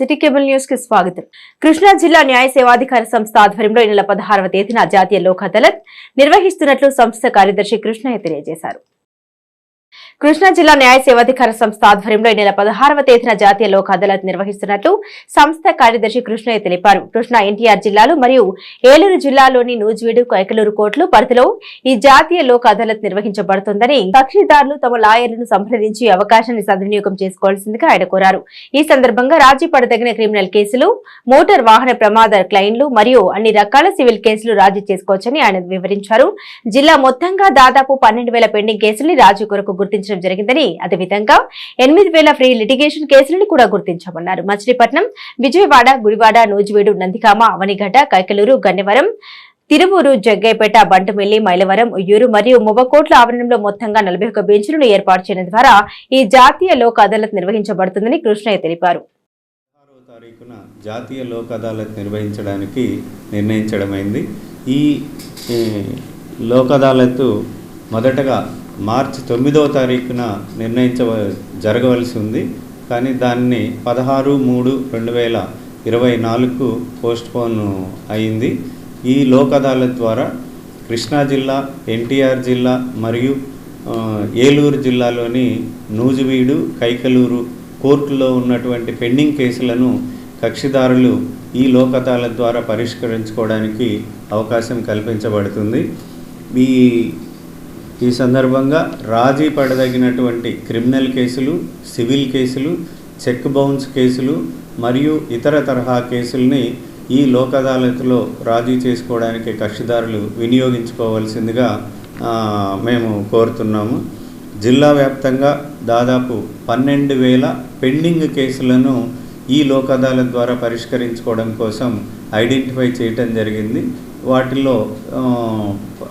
City cable news కి స్వాగతం. కృష్ణా జిల్లా న్యాయ సేవాధికార సంస్థ ఆధ్వర్యంలో ఈ నెల 16వ తేదీన జాతీయ లోక్ అదాలత్ నిర్వహిస్తున్నట్లు సంస్థ కార్యదర్శి కృష్ణయ్య తెలియజేశారు. కృష్ణా జిల్లా న్యాయ సేవాధికార సంస్థ ఆధ్వర్యంలో ఈ నెల 16వ తేదీన జాతీయ లోక్ అదాలత్ నిర్వహిస్తున్నట్లు సంస్థ కార్యదర్శి కృష్ణయ్య తెలిపారు. కృష్ణా ఎన్టీఆర్ జిల్లాలు మరియు ఏలూరు జిల్లాలోని నూజివీడు కైకలూరు కోర్టులు పరిధిలో ఈ జాతీయ లోక్ అదాలత్ నిర్వహించబడుతుందని కక్షిదారులు తమ లాయర్లను సంప్రదించి అవకాశాన్ని సద్వినియోగం చేసుకోవాల్సిందిగా ఆయన కోరారు. ఈ సందర్భంగా రాజీ పడదగిన క్రిమినల్ కేసులు, మోటార్ వాహన ప్రమాద క్లెయిమ్లు మరియు అన్ని రకాల సివిల్ కేసులు రాజీ చేసుకోవచ్చని ఆయన వివరించారు. జిల్లా మొత్తంగా దాదాపు 12,000 పెండింగ్ కేసుల్ని రాజీ కొరకు గుర్తించడం జరిగిందని, అదేవిధంగా 8,000 ఫ్రీ లిటిగేషన్ కేసులను కూడా గుర్తించామన్నారు. మచిలీపట్నం, విజయవాడ, గుడివాడ, నూజివీడు, నందిగామ, అవనిగడ్డ, కైకలూరు, గన్నవరం, తిరువూరు, జగ్గయ్యపేట, బంటుమిల్లి, మైలవరం, ఉయ్యూరు మరియు మువ్వకోట్ల ఆవరణంలో మొత్తంగా 41 బెంచ్లను ఏర్పాటు చేయడం ద్వారా ఈ జాతీయ లోక్ అదాలత్ నిర్వహించబడుతుందని కృష్ణయ్య తెలిపారు. జాతీయ లోక్ అదాలత్ నిర్వహించడానికి నిర్ణయించడమైంది. ఈ లోక్ అదాలత్ మొదటగా మార్చి 9వ తారీఖున జరగవలసి ఉంది. కానీ దాన్ని 16/3/2024కు పోస్ట్పోన్ అయింది. ఈ లోక్ అదాలత్ ద్వారా కృష్ణా జిల్లా, ఎన్టీఆర్ జిల్లా మరియు ఏలూరు జిల్లాలోని నూజివీడు, కైకలూరు కోర్టులో ఉన్నటువంటి పెండింగ్ కేసులను కక్షిదారులు ఈ లోక్ అదాలత్ ద్వారా పరిష్కరించుకోవడానికి అవకాశం కల్పించబడుతుంది. ఈ సందర్భంగా రాజీ పడదగినటువంటి క్రిమినల్ కేసులు, సివిల్ కేసులు, చెక్ బౌన్స్ కేసులు మరియు ఇతర తరహా కేసుల్ని ఈ లోక్ అదాలత్లో రాజీ చేసుకోవడానికి కక్షిదారులు వినియోగించుకోవాల్సిందిగా మేము కోరుతున్నాము. జిల్లా వ్యాప్తంగా దాదాపు 12,000 పెండింగ్ కేసులను ఈ లోక్ అదాలత్ ద్వారా పరిష్కరించుకోవడం కోసం ఐడెంటిఫై చేయటం జరిగింది.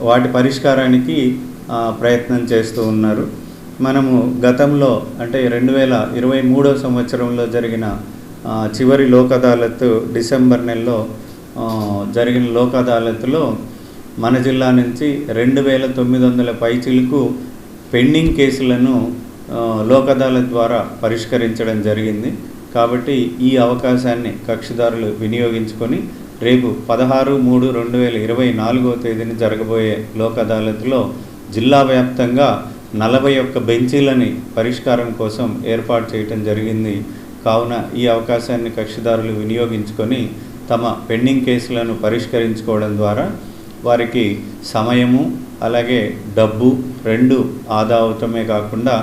వాటి పరిష్కారానికి ప్రయత్నం చేస్తూ ఉన్నారు. మనము గతంలో అంటే 2023వ సంవత్సరంలో జరిగిన చివరి లోక్ అదాలత్ డిసెంబర్ నెలలో జరిగిన లోక్ అదాలత్లో మన జిల్లా నుంచి 2,900 పైచిలకు పెండింగ్ కేసులను లోక్ అదాలత్ ద్వారా పరిష్కరించడం జరిగింది. కాబట్టి ఈ అవకాశాన్ని కక్షిదారులు వినియోగించుకొని రేపు 16/3/2024వ తేదీన జరగబోయే లోక్ అదాలత్లో జిల్లా వ్యాప్తంగా 41 బెంచీలని పరిష్కారం కోసం ఏర్పాటు చేయటం జరిగింది. కావున ఈ అవకాశాన్ని కక్షిదారులు వినియోగించుకొని తమ పెండింగ్ కేసులను పరిష్కరించుకోవడం ద్వారా వారికి సమయము అలాగే డబ్బు రెండు ఆదా అవటమే కాకుండా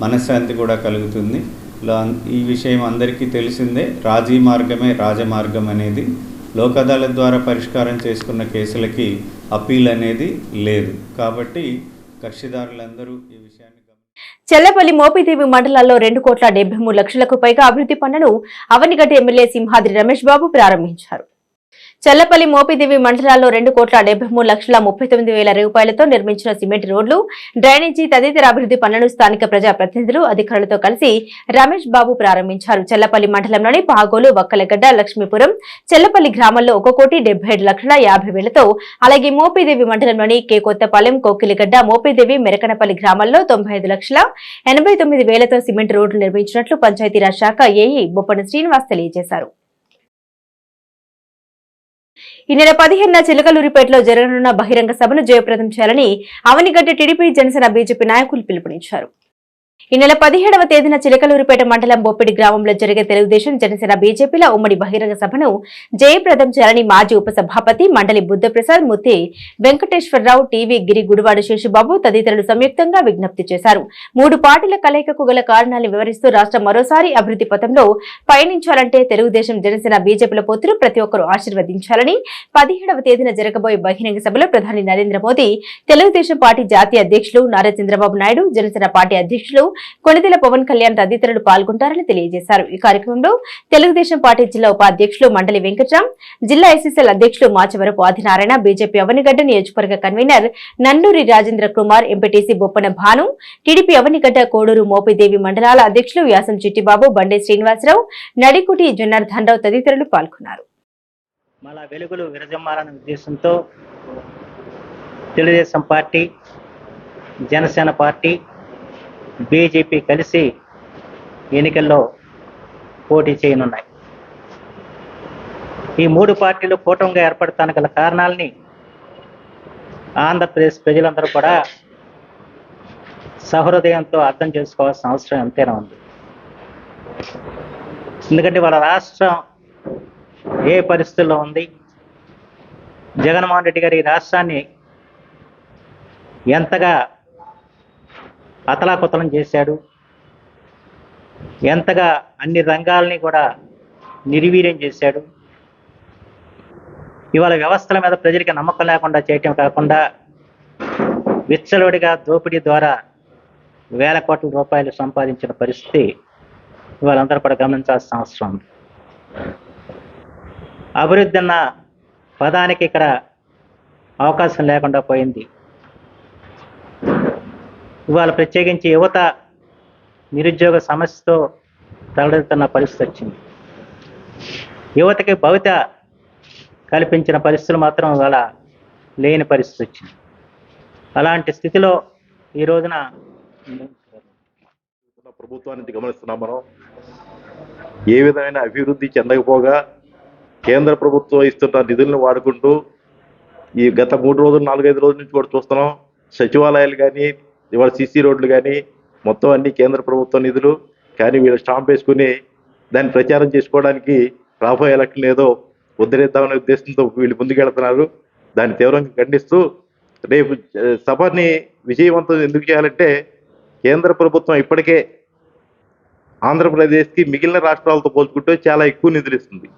మనశ్శాంతి కూడా కలుగుతుంది. ఈ విషయం అందరికీ తెలిసిందే. రాజీ మార్గమే రాజమార్గం అనేది. లోక్ అదాలత్ ద్వారా పరిష్కారం చేసుకున్న కేసులకి అప్పీల్ అనేది లేదు. కాబట్టి కక్షిదారులందరూ ఈ విషయాన్ని చెల్లపల్లి, మోపిదేవి మండలాల్లో 2,73 లక్షలకు పైగా అభివృద్ధి పనులను అవనిగడ్డ ఎమ్మెల్యే సింహాద్రి రమేష్ బాబు ప్రారంభించారు. చెల్లపల్లి, మోపిదేవి మండలాల్లో 2,73,39,000 రూపాయలతో నిర్మించిన సిమెంట్ రోడ్లు, డ్రైనేజీ తదితర అభివృద్ధి పనులను స్థానిక ప్రజాప్రతినిధులు, అధికారులతో కలిసి రమేష్ బాబు ప్రారంభించారు. చెల్లపల్లి మండలంలోని పాగోలు, వక్కలగడ్డ, లక్ష్మీపురం, చెల్లపల్లి గ్రామాల్లో 1,77,50,000తో, అలాగే మోపిదేవి మండలంలోని కే కొత్తపాలెం, కోకిలిగడ్డ, మోపిదేవి, మెరకనపల్లి గ్రామాల్లో 95,89,000తో సిమెంట్ రోడ్లు నిర్మించినట్లు పంచాయతీరాజ్ శాఖ ఏఈ బొప్పన శ్రీనివాస్ తెలియజేశారు. ఈ నెల 15న చిలకలూరిపేటలో జరగనున్న బహిరంగ సభను జయప్రదం చేయాలని అవనిగడ్డ టీడీపీ, జనసేన, బీజేపీ నాయకులు పిలుపునిచ్చారు. ఈ నెల 17వ తేదీన చిలకలూరిపేట మండలం బొప్పిడి గ్రామంలో జరిగే తెలుగుదేశం, జనసేన, బీజేపీల ఉమ్మడి బహిరంగ సభను జయప్రదం చేయాలని మాజీ ఉపసభాపతి మండలి బుద్ధప్రసాద్, ముత్తి వెంకటేశ్వరరావు, టీవీ గిరి, గుడివాడ శేషుబాబు తదితరులు సంయుక్తంగా విజ్ఞప్తి చేశారు. 3 పార్టీల కలయికకు గల కారణాలను వివరిస్తూ రాష్ట్రం మరోసారి అభివృద్ధి పథంలో పయనించాలంటే తెలుగుదేశం, జనసేన, బీజేపీల పొత్తును ప్రతి ఒక్కరూ ఆశీర్వదించాలని 17వ తేదీన జరగబోయే బహిరంగ సభలో ప్రధాని నరేంద్ర మోదీ, తెలుగుదేశం పార్టీ జాతీయ అధ్యక్షులు నారా చంద్రబాబు నాయుడు, జనసేన పార్టీ అధ్యక్షులు కొణిదెల పవన్ కళ్యాణ్ తదితరులు పాల్గొంటారని తెలియజేశారు. ఈ కార్యక్రమంలో తెలుగుదేశం పార్టీ జిల్లా ఉపాధ్యక్షులు మండలి వెంకట్రామ్, జిల్లా ఎస్ఎస్ఎల్ అధ్యక్షులు మాచవరపు ఆదినారాయణ, బీజేపీ అవనిగడ్డ నియోజకవర్గ convener Nannuri Rajendra Kumar, MPTC Boppana Bhanu, TDP Avanigadda, Koduru, Mopidevi మండలాల అధ్యక్షులు వ్యాసం చిట్టిబాబు, బండే శ్రీనివాసరావు, నడికుటి జనార్దన్ రావు తదితరులు పాల్గొన్నారు. మళ్ళా వెలుగులు విరజమ్మాలనే ఉద్దేశంతో Telugu Desam party, Janasena party, BJP కలిసి ఎన్నికల్లో పోటీ చేయనున్నాయి. ఈ 3 పార్టీలు కూటమిగా ఏర్పడటానికి గల కారణాలని ఆంధ్రప్రదేశ్ ప్రజలందరూ కూడా సహృదయంతో అర్థం చేసుకోవాల్సిన అవసరం ఎంతైనా ఉంది. ఎందుకంటే వాళ్ళ రాష్ట్రం ఏ పరిస్థితుల్లో ఉంది, జగన్మోహన్ రెడ్డి గారి రాష్ట్రాన్ని ఎంతగా అతలాకుతలం చేశాడు, ఎంతగా అన్ని రంగాల్ని కూడా నిర్వీర్యం చేశాడు. ఇవాళ వ్యవస్థల మీద ప్రజలకి నమ్మకం లేకుండా చేయటం కాకుండా విచ్చలవిడిగా దోపిడీ ద్వారా వేల కోట్ల రూపాయలు సంపాదించిన పరిస్థితి ఇవాళ అందరూ కూడా గమనించాల్సిన అవసరం ఉంది. అభివృద్ధి అన్న పదానికి ఇక్కడ అవకాశం లేకుండా పోయింది. ఇవాళ ప్రత్యేకించి యువత నిరుద్యోగ సమస్యతో తలెత్తుతున్న పరిస్థితి వచ్చింది. యువతకి భవిత కల్పించిన పరిస్థితులు మాత్రం ఇవాళ లేని పరిస్థితి వచ్చింది. అలాంటి స్థితిలో ఈ రోజున ప్రభుత్వాన్ని గమనిస్తున్నాం. మనం ఏ విధమైన అభివృద్ధి చెందకపోగా కేంద్ర ప్రభుత్వం ఇస్తున్న నిధులను వాడుకుంటూ ఈ గత 3 రోజులు 4-5 రోజుల నుంచి కూడా చూస్తున్నాం. సచివాలయాలు కానీ ఇవాళ సిసి రోడ్లు కానీ మొత్తం అన్ని కేంద్ర ప్రభుత్వ నిధులు. కానీ వీళ్ళు స్టాంప్ వేసుకుని దాన్ని ప్రచారం చేసుకోవడానికి రాబోయే ఎలక్షన్ ఏదో ఉద్ధరిద్దామనే ఉద్దేశంతో వీళ్ళు ముందుకెళ్తున్నారు. దాన్ని తీవ్రంగా ఖండిస్తూ రేపు సభని విజయవంతం ఎందుకు చేయాలంటే కేంద్ర ప్రభుత్వం ఇప్పటికే ఆంధ్రప్రదేశ్కి మిగిలిన రాష్ట్రాలతో పోల్చుకుంటే చాలా ఎక్కువ నిధులు ఇస్తుంది.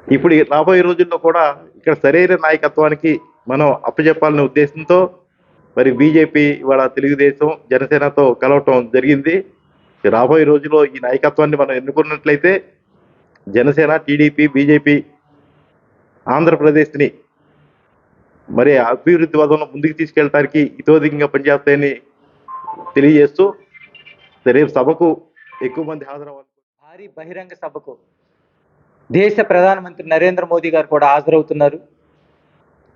ఇప్పుడు రాబోయే రోజుల్లో కూడా ఇక్కడ సరైన నాయకత్వానికి మనం అప్పచెప్పాలనే ఉద్దేశంతో మరి బీజేపీ ఇవాళ తెలుగుదేశం జనసేనతో కలవటం జరిగింది. రాబోయే రోజుల్లో ఈ నాయకత్వాన్ని మనం ఎన్నుకున్నట్లయితే జనసేన, టీడీపీ, బీజేపీ ఆంధ్రప్రదేశ్ని మరి అభివృద్ధి పదంలో ముందుకు తీసుకెళ్ళడానికి ఇతోధికంగా పనిచేస్తాయని తెలియజేస్తూ రేపు సభకు ఎక్కువ మంది హాజరవ్వాలి. భారీ బహిరంగ సభకు దేశ ప్రధానమంత్రి నరేంద్ర మోదీ గారు కూడా హాజరవుతున్నారు.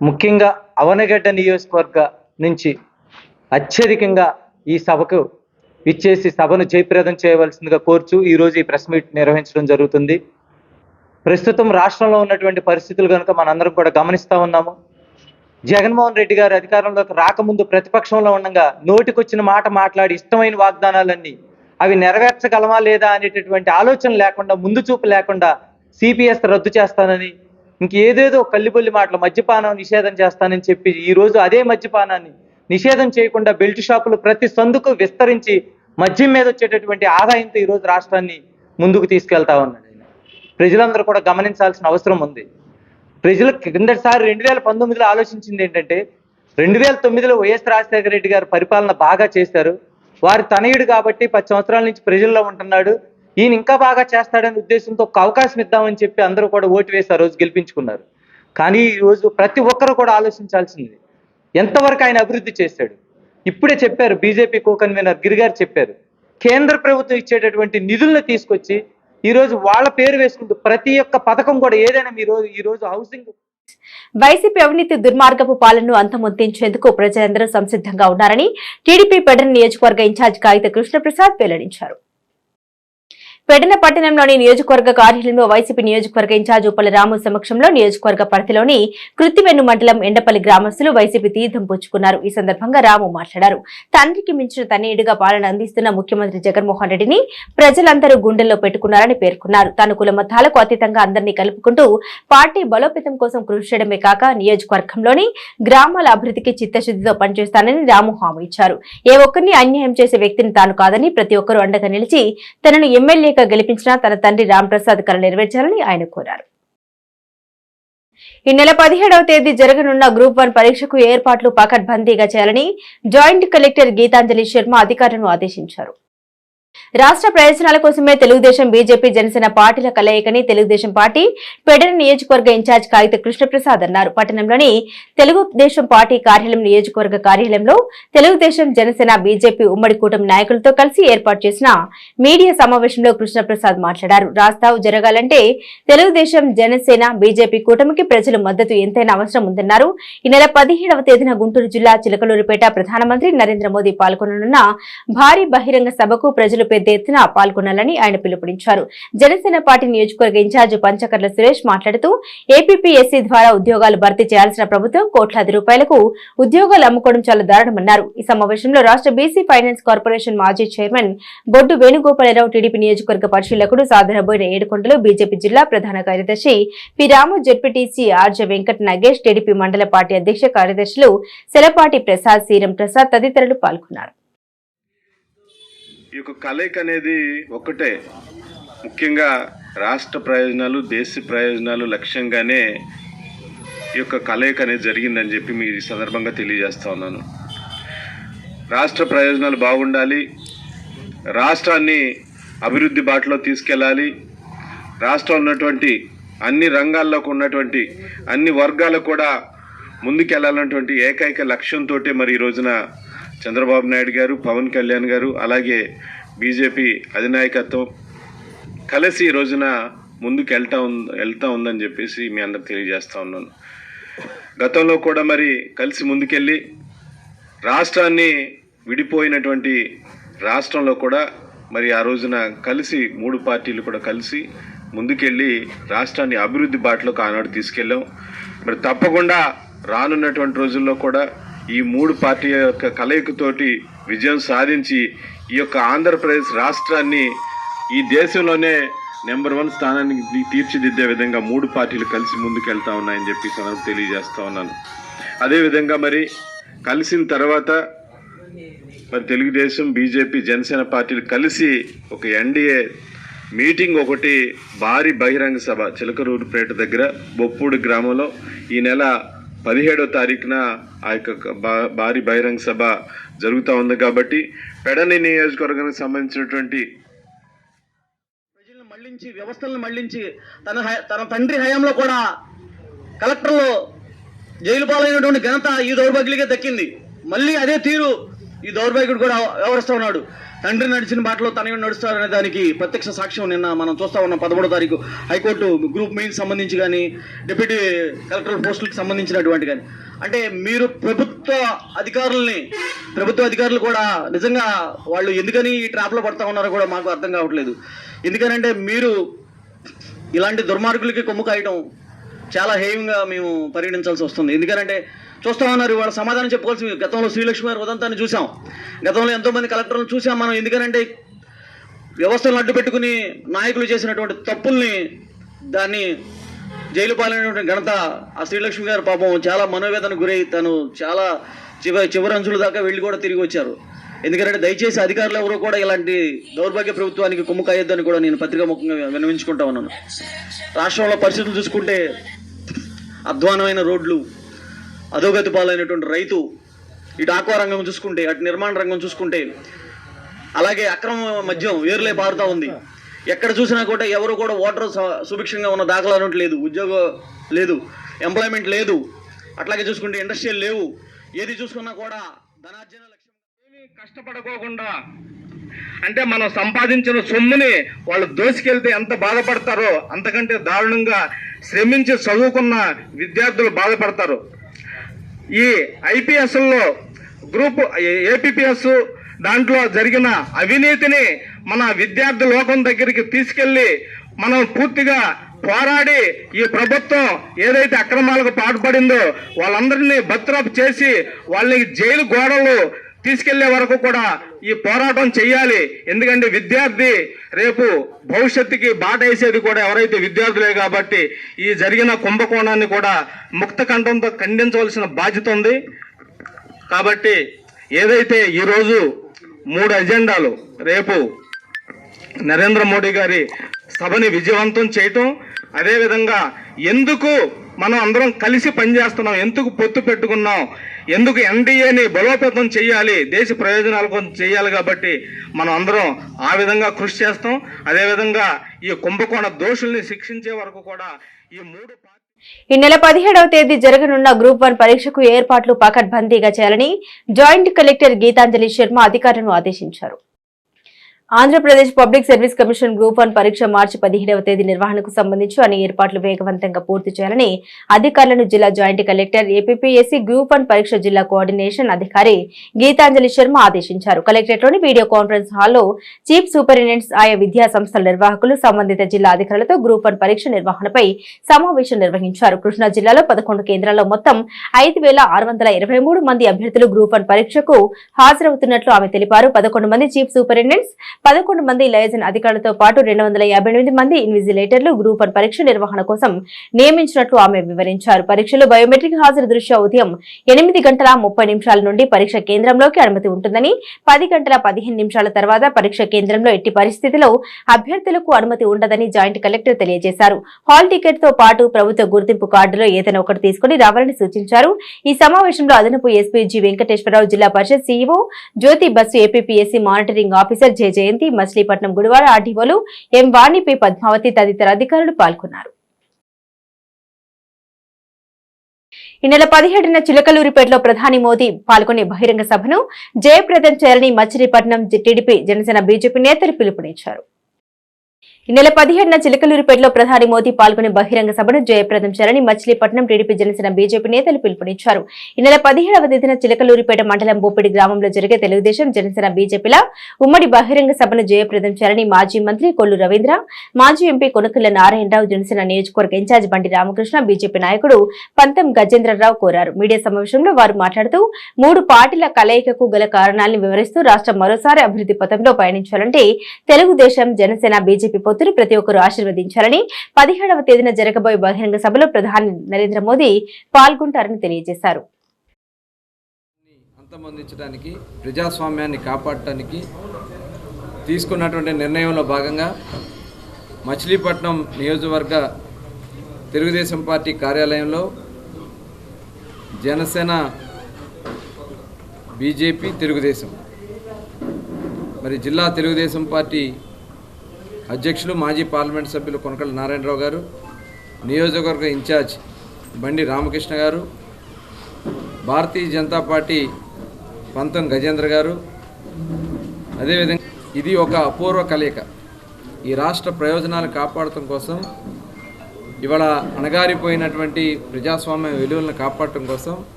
ముఖ్యంగా అవనగడ్డ నియోజకవర్గ నుంచి అత్యధికంగా ఈ సభకు ఇచ్చేసి సభను జయప్రదం చేయవలసిందిగా కోరుచూ ఈరోజు ఈ ప్రెస్ మీట్ నిర్వహించడం జరుగుతుంది. ప్రస్తుతం రాష్ట్రంలో ఉన్నటువంటి పరిస్థితులు కనుక మనందరం కూడా గమనిస్తూ ఉన్నాము. జగన్మోహన్ రెడ్డి గారు అధికారంలోకి రాకముందు ప్రతిపక్షంలో ఉండగా నోటికొచ్చిన మాట మాట్లాడి ఇష్టమైన వాగ్దానాలన్నీ అవి నెరవేర్చగలమా లేదా అనేటటువంటి ఆలోచన లేకుండా, ముందు చూపు లేకుండా సిపిఎస్ రద్దు చేస్తానని, ఇంకేదేదో కల్లిబొల్లి మాటలు, మద్యపానం నిషేధం చేస్తానని చెప్పి ఈరోజు అదే మద్యపానాన్ని నిషేధం చేయకుండా బెల్ట్ షాపులు ప్రతి సందుకు విస్తరించి మద్యం మీద వచ్చేటటువంటి ఆదాయంతో ఈరోజు రాష్ట్రాన్ని ముందుకు తీసుకెళ్తా ఉన్నాడు. ప్రజలందరూ కూడా గమనించాల్సిన అవసరం ఉంది. ప్రజలు కిందటిసారి 2019లో ఆలోచించింది ఏంటంటే 2009లో వైఎస్ రాజశేఖర రెడ్డి గారు పరిపాలన బాగా చేశారు, వారి తనయుడు కాబట్టి 10 సంవత్సరాల నుంచి ప్రజల్లో ఉంటున్నాడు, ఈయన ఇంకా బాగా చేస్తాడనే ఉద్దేశంతో ఒక అవకాశం ఇద్దామని చెప్పి అందరూ కూడా ఓటు వేసి ఆ రోజు గెలిపించుకున్నారు. కానీ ఈరోజు ప్రతి ఒక్కరు కూడా ఆలోచించాల్సింది ఎంతవరకు ఆయన అభివృద్ధి చేశాడు. ఇప్పుడే చెప్పారు, బీజేపీ కో కన్వీనర్ గిరి గారు చెప్పారు, కేంద్ర ప్రభుత్వం ఇచ్చేటటువంటి నిధులను తీసుకొచ్చి ఈరోజు వాళ్ళ పేరు వేసుకుంటూ ప్రతి ఒక్క పథకం కూడా ఏదైనా ఈరోజు హౌసింగ్. వైసీపీ అవినీతి దుర్మార్గపు పాలనను అంతమొందించేందుకు ప్రజలందరూ సంసిద్ధంగా ఉన్నారని టీడీపీ పెడన నియోజకవర్గ ఇన్ఛార్జ్ కాగిత కృష్ణప్రసాద్ వెల్లడించారు. పెడన పట్టణంలోని నియోజకవర్గ కార్యాలయంలో వైసీపీ నియోజకవర్గ ఇన్ఛార్జ్ ఉప్పల రాము సమక్షంలో నియోజకవర్గ పరిధిలోని కృత్తివెన్ను మండలం ఎండపల్లి గ్రామస్తులు వైసీపీ తీర్థం పుచ్చుకున్నారు. ఈ సందర్భంగా రాము మాట్లాడారు. తండ్రికి మించిన తనయుడిగా పాలన అందిస్తున్న ముఖ్యమంత్రి జగన్మోహన్ రెడ్డిని ప్రజలందరూ గుండెల్లో పెట్టుకున్నారని పేర్కొన్నారు. తాను కుల మతాలకు అతీతంగా అందరినీ కలుపుకుంటూ పార్టీ బలోపేతం కోసం కృషి చేయడమే కాక నియోజకవర్గంలోని గ్రామాల అభివృద్ధికి చిత్తశుద్ధితో పనిచేస్తానని రాము హామీ ఇచ్చారు. ఏ ఒక్కరిని అన్యాయం చేసే వ్యక్తిని తాను కాదని, ప్రతి ఒక్కరూ అండగా నిలిచి తనను ఎమ్మెల్యే గెలిపించిన తన తండ్రి రాంప్రసాద్ కల నెరవేర్చాలని ఆయన కోరారు. ఈ నెల 17వ తేదీ జరగనున్న గ్రూప్ 1 పరీక్షకు ఏర్పాట్లు పకడ్బందీగా చేయాలని జాయింట్ కలెక్టర్ గీతాంజలి శర్మ అధికారులను ఆదేశించారు. రాష్ట్ర ప్రయోజనాల కోసమే తెలుగుదేశం, బీజేపీ, జనసేన పార్టీల కలయికని తెలుగుదేశం పార్టీ పెడన నియోజకవర్గ ఇన్ఛార్జ్ కాగిత కృష్ణప్రసాద్ అన్నారు. పట్టణంలోని తెలుగుదేశం పార్టీ కార్యాలయం నియోజకవర్గ కార్యాలయంలో తెలుగుదేశం, జనసేన, బీజేపీ ఉమ్మడి కూటమి నాయకులతో కలిసి ఏర్పాటు చేసిన మీడియా సమావేశంలో కృష్ణప్రసాద్ మాట్లాడారు. రాస్తావు జరగాలంటే తెలుగుదేశం, జనసేన, బీజేపీ కూటమికి ప్రజల మద్దతు ఎంతైనా అవసరం ఉందన్నారు. ఈ నెల 17వ తేదీన గుంటూరు జిల్లా చిలకలూరిపేట ప్రధానమంత్రి నరేంద్ర మోదీ పాల్గొననున్న భారీ బహిరంగ సభకు ప్రజలు పెద్ద ఎత్తున పాల్గొనాలని ఆయన పిలుపునిచ్చారు. జనసేన పార్టీ నియోజకవర్గ ఇన్ఛార్జ్ పంచకర్ల సురేష్ మాట్లాడుతూ ఏపీపీఎస్సీ ద్వారా ఉద్యోగాలు భర్తీ చేయాల్సిన ప్రభుత్వం కోట్లాది రూపాయలకు ఉద్యోగాలు అమ్ముకోవడం చాలా దారుణమన్నారు. ఈ సమావేశంలో రాష్ట్ర బీసీ ఫైనాన్స్ కార్పొరేషన్ మాజీ చైర్మన్ బొడ్డు వేణుగోపాలరావు, టీడీపీ నియోజకవర్గ పరిశీలకుడు సాదరబోయిన ఏడుకొండలు, బీజేపీ జిల్లా ప్రధాన కార్యదర్శి పి రాము, జెడ్పీటీసీ ఆర్జ వెంకట నాగేష్, టీడీపీ మండల పార్టీ అధ్యక్ష కార్యదర్శులు సెలపాటి ప్రసాద్, సీరం ప్రసాద్ తదితరులు పాల్గొన్నారు. ఈ యొక్క కలయిక అనేది ఒక్కటే, ముఖ్యంగా రాష్ట్ర ప్రయోజనాలు, దేశ ప్రయోజనాలు లక్ష్యంగానే ఈ యొక్క కలయిక అనేది జరిగిందని చెప్పి మీ ఈ సందర్భంగా తెలియజేస్తా ఉన్నాను. రాష్ట్ర ప్రయోజనాలు బాగుండాలి, రాష్ట్రాన్ని అభివృద్ధి బాటలో తీసుకెళ్ళాలి, రాష్ట్రంలో ఉన్నటువంటి అన్ని రంగాల్లోకి ఉన్నటువంటి అన్ని వర్గాలకు కూడా ముందుకెళ్లాలన్నటువంటి ఏకైక లక్ష్యంతో మరి ఈ రోజున చంద్రబాబు నాయుడు గారు, పవన్ కళ్యాణ్ గారు, అలాగే బీజేపీ అధినాయకత్వం కలిసి ఈ రోజున ముందుకు వెళ్తా ఉందని చెప్పేసి మీ అందరికి తెలియజేస్తా ఉన్నాను. గతంలో కూడా మరి కలిసి ముందుకెళ్ళి రాష్ట్రాన్ని విడిపోయినటువంటి రాష్ట్రంలో కూడా మరి ఆ రోజున కలిసి 3 పార్టీలు కూడా కలిసి ముందుకెళ్ళి రాష్ట్రాన్ని అభివృద్ధి బాటలోకి ఆనాడు తీసుకెళ్ళాం. మరి తప్పకుండా రానున్నటువంటి రోజుల్లో కూడా ఈ 3 పార్టీల యొక్క కలయికతోటి విజయం సాధించి ఈ యొక్క ఆంధ్రప్రదేశ్ రాష్ట్రాన్ని ఈ దేశంలోనే నెంబర్ 1 స్థానానికి తీర్చిదిద్దే విధంగా 3 పార్టీలు కలిసి ముందుకెళ్తా ఉన్నాయని చెప్పి సందర్భం తెలియజేస్తా ఉన్నాను. అదేవిధంగా మరి కలిసిన తర్వాత మరి తెలుగుదేశం, బీజేపీ, జనసేన పార్టీలు కలిసి ఒక ఎన్డీఏ మీటింగ్ ఒకటి భారీ బహిరంగ సభ చిలకలూరుపేట దగ్గర బొప్పూడి గ్రామంలో ఈ నెల 17వ తారీఖున ఆ యొక్క భారీ బహిరంగ సభ జరుగుతూ ఉంది. కాబట్టి పెడని నియోజకవర్గానికి సంబంధించినటువంటి ప్రజలను మళ్లించి, వ్యవస్థలను మళ్లించి తన తండ్రి హయాంలో కూడా కలెక్టర్లు జైలు పాలైనటువంటి ఘనత ఈ దౌర్భాగ్యులకే దక్కింది. మళ్ళీ అదే తీరు ఈ దౌర్భాగ్యుడు కూడా వ్యవహరిస్తూ ఉన్నాడు. తండ్రి నడిచిన బాటలో తనయుడు నడుస్తారనే దానికి ప్రత్యక్ష సాక్ష్యం నిన్న మనం చూస్తా ఉన్నాం. 13వ తారీఖు హైకోర్టు గ్రూప్ మెయిన్స్ సంబంధించి కానీ, డిప్యూటీ కలెక్టర్ పోస్టులకు సంబంధించినటువంటి కానీ, అంటే మీరు ప్రభుత్వ అధికారులు కూడా నిజంగా వాళ్ళు ఎందుకని ఈ ట్రాప్లో పడతా ఉన్నారో కూడా మాకు అర్థం కావట్లేదు. ఎందుకనంటే మీరు ఇలాంటి దుర్మార్గులకి కొమ్ము కాయటం చాలా హేయంగా మేము పరిగణించాల్సి వస్తుంది. ఎందుకంటే చూస్తా ఉన్నారు, వాళ్ళ సమాధానం చెప్పుకోవాల్సి. గతంలో శ్రీలక్ష్మి గారి ఉదంతాన్ని చూసాం, గతంలో ఎంతోమంది కలెక్టర్లను చూసాం మనం. ఎందుకనంటే వ్యవస్థలను అడ్డు పెట్టుకుని నాయకులు చేసినటువంటి తప్పుల్ని దాన్ని జైలు పాలైనటువంటి ఘనత ఆ శ్రీలక్ష్మి గారు పాపం చాలా మనోవేదన గురై తను చాలా చివరి అంచుల దాకా వెళ్ళి కూడా తిరిగి వచ్చారు. ఎందుకంటే దయచేసి అధికారులు ఎవరో కూడా ఇలాంటి దౌర్భాగ్య ప్రభుత్వానికి కొమ్ము కాయొద్దని కూడా నేను పత్రికాముఖంగా విన్నవించుకుంటా ఉన్నాను. రాష్ట్రంలో పరిస్థితులు చూసుకుంటే అధ్వానమైన రోడ్లు, అధోగతి పాలైనటువంటి రైతు, ఇటు ఆక్వా రంగం చూసుకుంటే, అటు నిర్మాణ రంగం చూసుకుంటే, అలాగే అక్రమ మద్యం వేరులే పారుతూ ఉంది. ఎక్కడ చూసినా కూడా ఎవరు కూడా ఓటర్ సుభిక్షంగా ఉన్న దాఖలాలు లేదు, ఉద్యోగం లేదు, ఎంప్లాయ్మెంట్ లేదు. అట్లాగే చూసుకుంటే ఇండస్ట్రియల్ లేవు. ఏది చూసుకున్నా కూడా ధనార్జన లక్ష్యం. ఏమీ కష్టపడుకోకుండా, అంటే మనం సంపాదించిన సొమ్ముని వాళ్ళు దోసుకెళ్తే ఎంత బాధపడతారో అంతకంటే దారుణంగా శ్రమించి చదువుకున్న విద్యార్థులు బాధపడతారు. ఈ ఐపీఎస్లో గ్రూప్ ఏపీఎస్ దాంట్లో జరిగిన అవినీతిని మన విద్యార్థి లోకం దగ్గరికి తీసుకెళ్లి మనం పూర్తిగా పోరాడి ఈ ప్రభుత్వం ఏదైతే అక్రమాలకు పాటుపడిందో వాళ్ళందరినీ బర్తరఫ్ చేసి వాళ్ళని జైలు గోడలు తీసుకెళ్లే వరకు కూడా ఈ పోరాటం చెయ్యాలి. ఎందుకంటే విద్యార్థి రేపు భవిష్యత్తుకి బాట వేసేది కూడా ఎవరైతే విద్యార్థులే. కాబట్టి ఈ జరిగిన కుంభకోణాన్ని కూడా ముక్త కంఠంతో ఖండించవలసిన బాధ్యత ఉంది. కాబట్టి ఏదైతే ఈరోజు 3 అజెండాలు, రేపు నరేంద్ర మోడీ గారి సభని విజయవంతం చేయటం, అదేవిధంగా ఎందుకు మనం అందరం కలిసి పనిచేస్తున్నాం, ఎందుకు పొత్తు పెట్టుకున్నాం, ఎందుకు ఎన్డీఏని బలోపేతం చేయాలి, దేశ ప్రయోజనాల కోసం చేయాలి. కాబట్టి మనం అందరం ఆ విధంగా కృషి చేస్తాం. అదేవిధంగా ఈ కుంభకోణ దోషుల్ని శిక్షించే వరకు కూడా ఈ 3 ఈ నెల 17వ తేదీ జరగనున్న గ్రూప్ 1 పరీక్షకు ఏర్పాట్లు పకడ్బందీగా చేయాలని జాయింట్ కలెక్టర్ గీతాంజలి శర్మ అధికారులను ఆదేశించారు. Andhra Pradesh public service commission group 1 పరీక్ష మార్చి 17వ తేదీ నిర్వహణకు సంబంధించి అన్ని ఏర్పాట్లు వేగవంతంగా పూర్తి చేయాలని అధికారులను జిల్లా జాయింట్ కలెక్టర్ ఏపీపీఎస్సీ గ్రూప్ 1 పరీక్ష జిల్లా కోఆర్డినేషన్ అధికారి గీతాంజలి శర్మ ఆదేశించారు. కలెక్టరేట్లోని వీడియో కాన్ఫరెన్స్ హాల్లో చీఫ్ సూపరింటెండెంట్స్ ఆయా విద్యా సంస్థల నిర్వాహకులు సంబంధిత జిల్లా అధికారులతో గ్రూప్ 1 పరీక్ష నిర్వహణపై సమావేశం నిర్వహించారు. కృష్ణా జిల్లాలో 11 కేంద్రాల్లో మొత్తం 5,623 మంది అభ్యర్థులు గ్రూప్ 1 పరీక్షకు హాజరవుతున్నట్లు ఆమె తెలిపారు. 11 మంది చీఫ్ సూపరింటెండెంట్స్, 11 మంది లైజన్ అధికారులతో పాటు 258 మంది ఇన్విజిలేటర్లు గ్రూప్ 1 పరీక్ష నిర్వహణ కోసం నియమించినట్లు ఆమె వివరించారు. పరీక్షలో బయోమెట్రిక్ హాజరు దృష్ట్యా ఉదయం 8:30 నుండి పరీక్ష కేంద్రంలోకి అనుమతి ఉంటుందని, 10:15 తర్వాత పరీక్ష కేంద్రంలో ఎట్టి పరిస్థితిలో అభ్యర్థులకు అనుమతి ఉండదని జాయింట్ కలెక్టర్ తెలియజేశారు. హాల్ టికెట్ తో పాటు ప్రభుత్వ గుర్తింపు కార్డులో ఏదైనా ఒకటి తీసుకుని రావాలని సూచించారు. ఈ సమావేశంలో అదనపు SP G Venkateswararao, Zilla Parishad CEO Jyothi Basu, APPSC monitoring officer J Jayanthi, Machilipatnam Gudivada ఆర్డీఓలు ఎం వాణి, పి పద్మావతి తదితర అధికారులు పాల్గొన్నారు. ఈ నెల 17న చిలకలూరిపేటలో ప్రధాని మోదీ పాల్గొనే బహిరంగ సభను జయప్రదం చేయాలని మచిలీపట్నం టీడీపీ, జనసేన, బీజేపీ నేతలు పిలుపునిచ్చారు. ఈ నెల 17న చిలకలూరిపేటలో ప్రధాని మోదీ పాల్గొనే బహిరంగ సభను జయప్రదం చేయాలని మచిలీపట్నం టీడీపీ, జనసేన, బీజేపీ నేతలు పిలుపునిచ్చారు. ఈ నెల 17వ తేదీన చిలకలూరిపేట మండలం బొప్పిడి గ్రామంలో జరిగే తెలుగుదేశం, జనసేన, బీజేపీల ఉమ్మడి బహిరంగ సభను జయప్రదం చేయాలని మాజీ మంత్రి కొల్లు రవీంద్ర, మాజీ ఎంపీ కొనకళ్ళ నారాయణరావు, జనసేన నియోజకవర్గ ఇన్ఛార్జ్ బండి రామకృష్ణ, బీజేపీ నాయకుడు పంతం గజేంద్రరావు కోరారు. మీడియా సమావేశంలో వారు మాట్లాడుతూ 3 పార్టీల కలయికకు గల కారణాలను వివరిస్తూ రాష్ట్రం మరోసారి అభివృద్ధి పథంలో పయనించాలంటే తెలుగుదేశం, జనసేన, బీజేపీ పొత్తును ప్రతి ఒక్కరూ ఆశీర్వదించాలని, 17వ తేదీన జరగబోయే బహిరంగ సభలో ప్రధాని నరేంద్ర మోదీ పాల్గొంటారని తెలియజేశారు. అంతమొందించడానికి, ప్రజాస్వామ్యాన్ని కాపాడటానికి తీసుకున్నటువంటి నిర్ణయంలో భాగంగా మచిలీపట్నం నియోజకవర్గ తెలుగుదేశం పార్టీ కార్యాలయంలో జనసేన, బీజేపీ, తెలుగుదేశం మరి జిల్లా తెలుగుదేశం పార్టీ అధ్యక్షులు, మాజీ పార్లమెంట్ సభ్యులు కొనకళ్ళ నారాయణరావు గారు, నియోజకవర్గ ఇన్ఛార్జ్ బండి రామకృష్ణ గారు, భారతీయ జనతా పార్టీ పంతం గజేంద్ర గారు, అదేవిధంగా ఇది ఒక అపూర్వ కలయిక. ఈ రాష్ట్ర ప్రయోజనాలు కాపాడటం కోసం, ఇవాళ అణగారిపోయినటువంటి ప్రజాస్వామ్య విలువలను కాపాడటం కోసం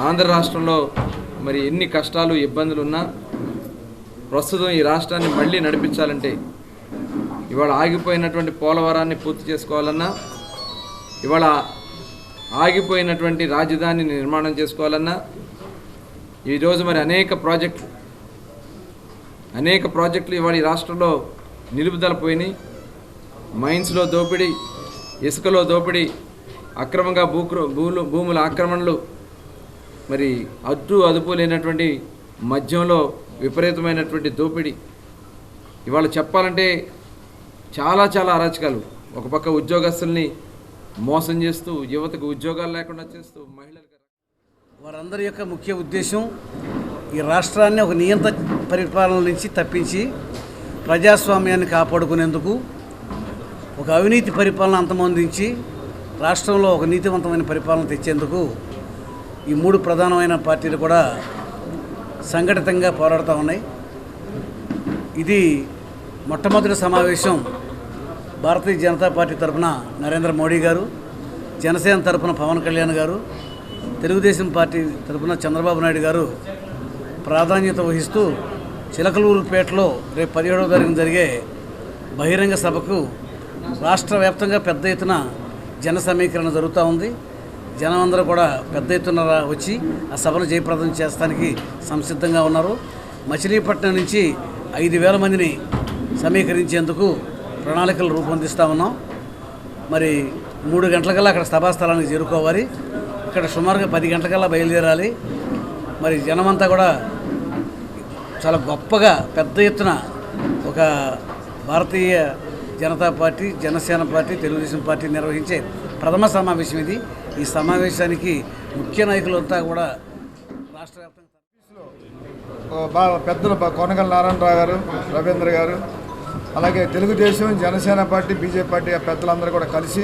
ఆంధ్ర రాష్ట్రంలో మరి ఎన్ని కష్టాలు, ఇబ్బందులు ఉన్నా ప్రస్తుతం ఈ రాష్ట్రాన్ని మళ్ళీ నడిపించాలంటే, ఇవాళ ఆగిపోయినటువంటి పోలవరాన్ని పూర్తి చేసుకోవాలన్నా, ఇవాళ ఆగిపోయినటువంటి రాజధానిని నిర్మాణం చేసుకోవాలన్నా, ఈరోజు మరి అనేక ప్రాజెక్టులు ఇవాళ ఈ రాష్ట్రంలో నిలుపుదల పోయినాయి. మైన్స్లో దోపిడీ, ఇసుకలో దోపిడీ, అక్రమంగా భూముల ఆక్రమణలు, మరి అదుపు లేనటువంటి మద్యంలో విపరీతమైనటువంటి దోపిడీ. ఇవాళ చెప్పాలంటే చాలా అరాచకాలు. ఒక పక్క ఉద్యోగస్తుల్ని మోసం చేస్తూ, యువతకు ఉద్యోగాలు లేకుండా చేస్తూ, మహిళలకు వారందరి యొక్క ముఖ్య ఉద్దేశం ఈ రాష్ట్రాన్ని ఒక నియంత్ర పరిపాలన నుంచి తప్పించి ప్రజాస్వామ్యాన్ని కాపాడుకునేందుకు, ఒక అవినీతి పరిపాలన అంతమొందించి రాష్ట్రంలో ఒక నీతివంతమైన పరిపాలన తెచ్చేందుకు ఈ 3 ప్రధానమైన పార్టీలు కూడా సంఘటితంగా పోరాడుతూ ఉన్నాయి. ఇది మొట్టమొదటి సమావేశం భారతీయ జనతా పార్టీ తరఫున నరేంద్ర మోడీ గారు, జనసేన తరఫున పవన్ కళ్యాణ్ గారు, తెలుగుదేశం పార్టీ తరఫున చంద్రబాబు నాయుడు గారు ప్రాధాన్యత వహిస్తూ చిలకలూరుపేటలో రేపు 17వ తారీఖున జరిగే బహిరంగ సభకు రాష్ట్ర వ్యాప్తంగా పెద్ద ఎత్తున జన సమీకరణ జరుగుతూ ఉంది. జనం అందరూ కూడా పెద్ద ఎత్తున వచ్చి ఆ సభను జయప్రదం చేస్తానికి సంసిద్ధంగా ఉన్నారు. మచిలీపట్నం నుంచి 5,000 మందిని సమీకరించేందుకు ప్రణాళికలు రూపొందిస్తూ ఉన్నాం. మరి 3 గంటలకల్లా అక్కడ సభాస్థలానికి చేరుకోవాలి. ఇక్కడ సుమారుగా 10 గంటలకల్లా బయలుదేరాలి. మరి జనమంతా కూడా చాలా గొప్పగా పెద్ద ఎత్తున ఒక Bharatiya Janata party, Janasena party, Telugudesam party నిర్వహించే ప్రథమ సమావేశం ఇది. ఈ సమావేశానికి ముఖ్య నాయకులంతా కూడా రాష్ట్ర వ్యాప్తంగా పెద్దలు కొనకళ్ళ నారాయణరావు గారు, రవీంద్ర గారు, అలాగే Telugu Desam, Janasena party, BJP party పెద్దలందరూ కూడా కలిసి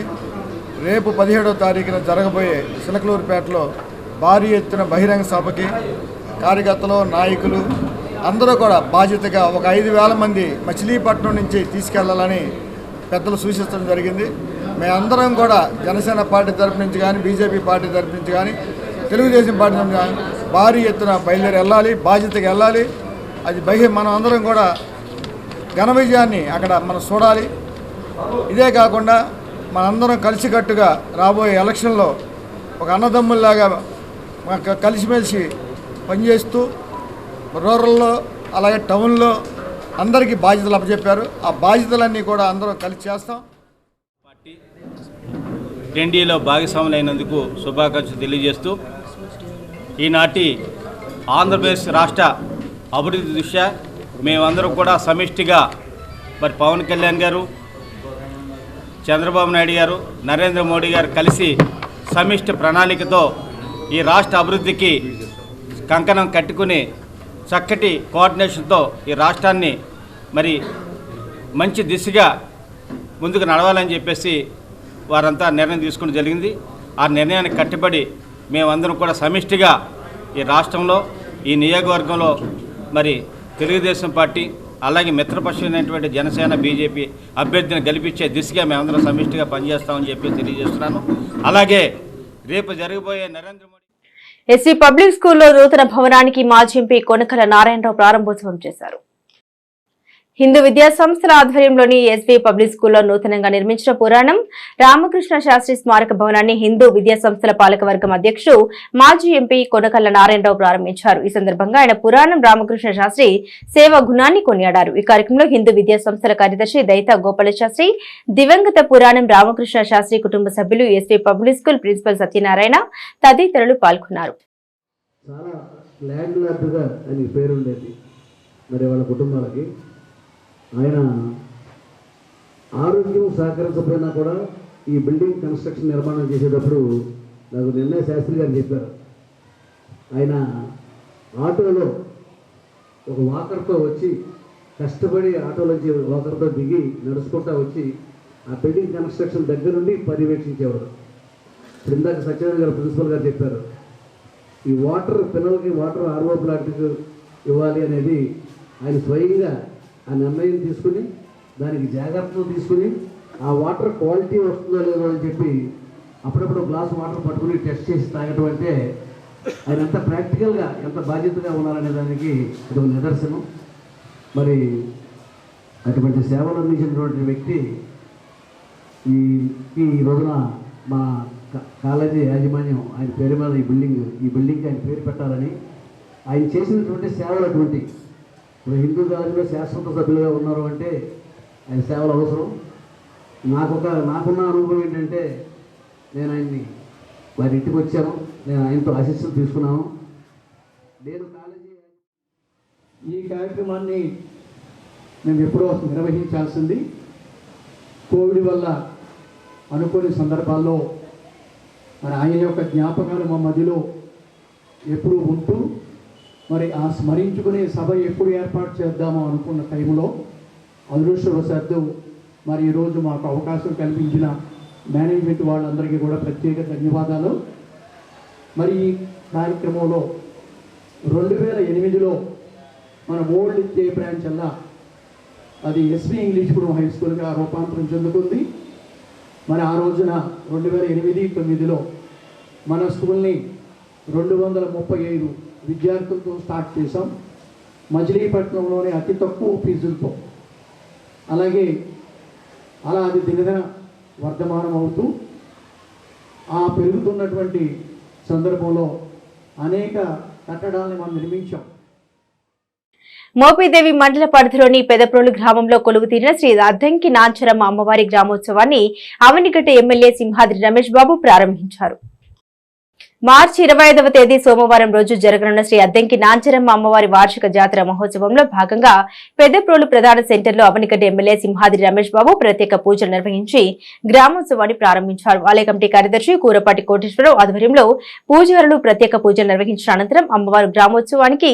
రేపు 17వ తారీఖున జరగబోయే చిలకలూరుపేటలో భారీ ఎత్తున బహిరంగ సభకి కార్యకర్తలు, నాయకులు, అందరూ కూడా బాధ్యతగా ఒక 5,000 మంది మచిలీపట్నం నుంచి తీసుకెళ్లాలని పెద్దలు సూచించడం జరిగింది. మేమందరం కూడా జనసేన పార్టీ తరపు నుంచి కానీ, బీజేపీ పార్టీ తరపు నుంచి కానీ, తెలుగుదేశం పార్టీ నుంచి కానీ భారీ ఎత్తున బయలుదేరి వెళ్ళాలి, బాధ్యతగా వెళ్ళాలి. అది మనం అందరం కూడా ఘన విజయాన్ని అక్కడ మనం చూడాలి. ఇదే కాకుండా మనందరం కలిసికట్టుగా రాబోయే ఎలక్షన్లో ఒక అన్నదమ్ముల్లాగా కలిసిమెలిసి పనిచేస్తూ రూరల్లో అలాగే టౌన్లో అందరికీ బాధ్యతలు అప్పచెప్పారు. ఆ బాధ్యతలన్నీ కూడా అందరం కలిసి చేస్తాం. పార్టీ ఎన్డీఏలో భాగస్వాములైనందుకు శుభాకాంక్షలు తెలియజేస్తూ ఈనాటి ఆంధ్రప్రదేశ్ రాష్ట్ర అభివృద్ధి దృష్ట్యా మేమందరం కూడా సమిష్టిగా మరి పవన్ కళ్యాణ్ గారు, చంద్రబాబు నాయుడు గారు, నరేంద్ర మోడీ గారు కలిసి సమిష్టి ప్రణాళికతో ఈ రాష్ట్ర అభివృద్ధికి కంకణం కట్టుకుని చక్కటి కోఆర్డినేషన్తో ఈ రాష్ట్రాన్ని మరి మంచి దిశగా ముందుకు నడవాలని చెప్పేసి వారంతా నిర్ణయం తీసుకోవడం జరిగింది. ఆ నిర్ణయానికి కట్టుబడి మేమందరం కూడా సమిష్టిగా ఈ రాష్ట్రంలో ఈ నియోజకవర్గంలో మరి తెలుగుదేశం పార్టీ అలాగే మిత్రపక్షమైనటువంటి జనసేన బీజేపీ అభ్యర్థిని గెలిపించే దిశగా మేమందరం సమిష్టిగా పనిచేస్తామని చెప్పి తెలియజేస్తున్నాను. అలాగే రేపు జరగబోయే నరేంద్ర మోడీ ఎస్సీ పబ్లిక్ స్కూల్లో నూతన భవనానికి మాజీ ఎంపీ కొనకల నారాయణరావు ప్రారంభోత్సవం చేశారు. హిందూ విద్యా సంస్థల ఆధ్వర్యంలోని ఎస్బీ పబ్లిక్ స్కూల్లో నూతనంగా నిర్మించిన పురాణం రామకృష్ణ శాస్త్రి స్మారక భవనాన్ని హిందూ విద్యా సంస్థల పాలకవర్గం అధ్యక్షుడు మాజీ ఎంపీ కొనకల్ల నారాయణరావు ప్రారంభించారు. ఈ సందర్భంగా ఆయన పురాణం రామకృష్ణ శాస్త్రి సేవా గుణాన్ని కొనియాడారు. ఈ కార్యక్రమంలో హిందూ విద్యా సంస్థల కార్యదర్శి దైత గోపాల శాస్త్రి, దివంగత పురాణం రామకృష్ణ శాస్త్రి కుటుంబ సభ్యులు, SB public school principal Satyanarayana తదితరులు పాల్గొన్నారు. ఆయన ఆరోగ్యం సహకరించకపోయినా కూడా ఈ బిల్డింగ్ కన్స్ట్రక్షన్ నిర్మాణం చేసేటప్పుడు నాకు నిన్నే శాస్త్రి గారు చెప్పారు. ఆయన ఆటోలో ఒక వాకర్తో వచ్చి కష్టపడి ఆటోలోంచి వాకర్తో దిగి నడుచుకుంటూ వచ్చి ఆ బిల్డింగ్ కన్స్ట్రక్షన్ దగ్గర నుండి పర్యవేక్షించేవారు. ఇప్పుడు ఇందాక సత్యనారాయణ గారు ప్రిన్సిపల్ గారు చెప్పారు, ఈ వాటర్ పిల్లలకి వాటర్ ఆర్ఓ ప్లాంట్కి ఇవ్వాలి అనేది ఆయన స్వయంగా ఆ నిర్ణయం తీసుకుని దానికి జాగ్రత్తలు తీసుకుని ఆ వాటర్ క్వాలిటీ వస్తుందో లేదో అని చెప్పి అప్పుడప్పుడు గ్లాస్ వాటర్ పట్టుకుని టెస్ట్ చేసి తాగటం అంటే ఆయన ఎంత ప్రాక్టికల్గా ఎంత బాధ్యతగా ఉన్నారనే దానికి ఇది ఒక నిదర్శనం. మరి అటువంటి సేవలు అందించినటువంటి వ్యక్తి ఈ రోజున మా కాలేజీ యాజమాన్యం ఆయన పేరు మీద ఈ బిల్డింగ్కి ఆయన పేరు పెట్టాలని ఆయన చేసినటువంటి సేవలు అటువంటి. ఇప్పుడు హిందూ కాలేజీలో శాశ్వత సభ్యులుగా ఉన్నారు అంటే ఆయన సేవలు అవసరం. నాకున్న అనుభవం ఏంటంటే నేను ఆయన్ని వారి ఇంటికి వచ్చాను, నేను ఆయనతో ఆశీస్సులు తీసుకున్నాను. నేను ఈ కార్యక్రమాన్ని మేము ఎప్పుడో నిర్వహించాల్సింది కోవిడ్ వల్ల అనుకోని సందర్భాల్లో మరి ఆయన యొక్క జ్ఞాపకాలు మా మధ్యలో ఎప్పుడు ఉంటూ మరి ఆ స్మరించుకునే సభ ఎప్పుడు ఏర్పాటు చేద్దామో అనుకున్న టైంలో అదృష్టవశాత్తు మరి ఈరోజు మాకు అవకాశం కల్పించిన మేనేజ్మెంట్ వాళ్ళందరికీ కూడా ప్రత్యేక ధన్యవాదాలు. మరి ఈ కార్యక్రమంలో 2008లో మన ఓల్డ్ జే బ్రాంచ్ అలా అది ఎస్వి ఇంగ్లీష్ మీడియం హై స్కూల్గా రూపాంతరం చెందుకుంది. మరి ఆ రోజున 2008-9లో మన స్కూల్ని 235 విద్యార్థులతో స్టార్ట్ చేసాం. మచిలీపట్నంలోనే అతి తక్కువ ఫీజులతో. అలాగే అలా అది దినదిన వర్ధమానం అవుతూ ఆ పెరుగుతున్నటువంటి సందర్భంలో అనేక కట్టడాలను మనం నిర్మించాం. మోపిదేవి మండల పరిధిలోని పెదప్రోలు గ్రామంలో కొలువుతీరిన శ్రీ అద్దంకి నాంచరమ్మ అమ్మవారి గ్రామోత్సవాన్ని అవనిగడ్డ ఎమ్మెల్యే సింహాద్రి రమేష్ బాబు ప్రారంభించారు. మార్చి 25వ తేదీ సోమవారం రోజు జరగనున్న శ్రీ అద్దంకి నాంచరమ్మ అమ్మవారి వార్షిక జాతర మహోత్సవంలో భాగంగా పెద్దప్రోలు ప్రధాన సెంటర్లో అవనిగడ్డ ఎమ్మెల్యే సింహాద్రి రమేష్ బాబు ప్రత్యేక పూజలు నిర్వహించి గ్రామోత్సవాన్ని ప్రారంభించారు. ఆలయ కమిటీ కార్యదర్శి కూరపాటి కోటేశ్వరరావు ఆధ్వర్యంలో పూజారులు ప్రత్యేక పూజలు నిర్వహించిన అనంతరం అమ్మవారు గ్రామోత్సవానికి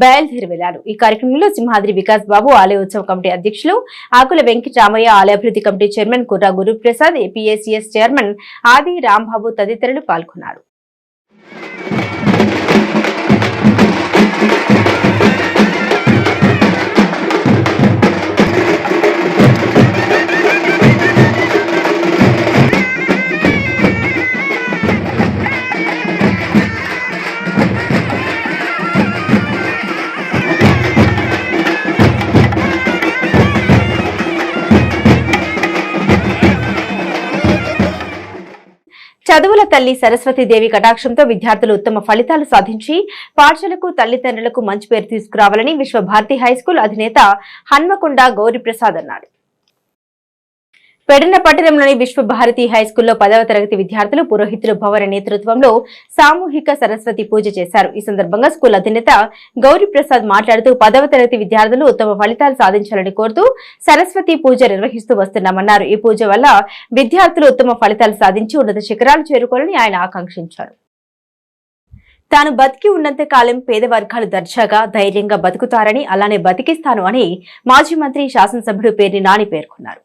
బయలుదేరి వెళ్లారు. ఈ కార్యక్రమంలో సింహాద్రి వికాస్ బాబు ఆలయ ఉత్సవ కమిటీ అధ్యక్షులు ఆకుల వెంకటరామయ్య, ఆలయ అభివృద్ధి కమిటీ చైర్మన్ కుర్రా గురుప్రసాద్, ఏపీఎస్సీఎస్ చైర్మన్ ఆది రాంబాబు తదితరులు పాల్గొన్నారు. చదువుల తల్లి సరస్వతీదేవి కటాక్షంతో విద్యార్థులు ఉత్తమ ఫలితాలు సాధించి పాఠశాలకు తల్లిదండ్రులకు మంచి పేరు తీసుకురావాలని విశ్వభారతి హైస్కూల్ అధినేత హన్మకొండ గౌరీప్రసాద్ అన్నారు. పెడన పట్టణంలోని విశ్వభారతి హైస్కూల్లో 10వ తరగతి విద్యార్థులు పురోహితులు భవన నేతృత్వంలో సామూహిక సరస్వతి పూజ చేశారు. ఈ సందర్భంగా స్కూల్ అధినేత గౌరీప్రసాద్ మాట్లాడుతూ 10వ తరగతి విద్యార్థులు ఉత్తమ ఫలితాలు సాధించాలని కోరుతూ సరస్వతి పూజ నిర్వహిస్తూ వస్తున్నామన్నారు. ఈ పూజ వల్ల విద్యార్థులు ఉత్తమ ఫలితాలు సాధించి ఉన్నత శిఖరాలు చేరుకోవాలని ఆయన ఆకాంక్షించారు. తాను బతికి ఉన్నంత కాలం పేద వర్గాలు దర్జాగా ధైర్యంగా బతుకుతారని అలానే బతికిస్తాను అని మాజీ మంత్రి శాసనసభ్యుడు పేర్ని నాని పేర్కొన్నారు.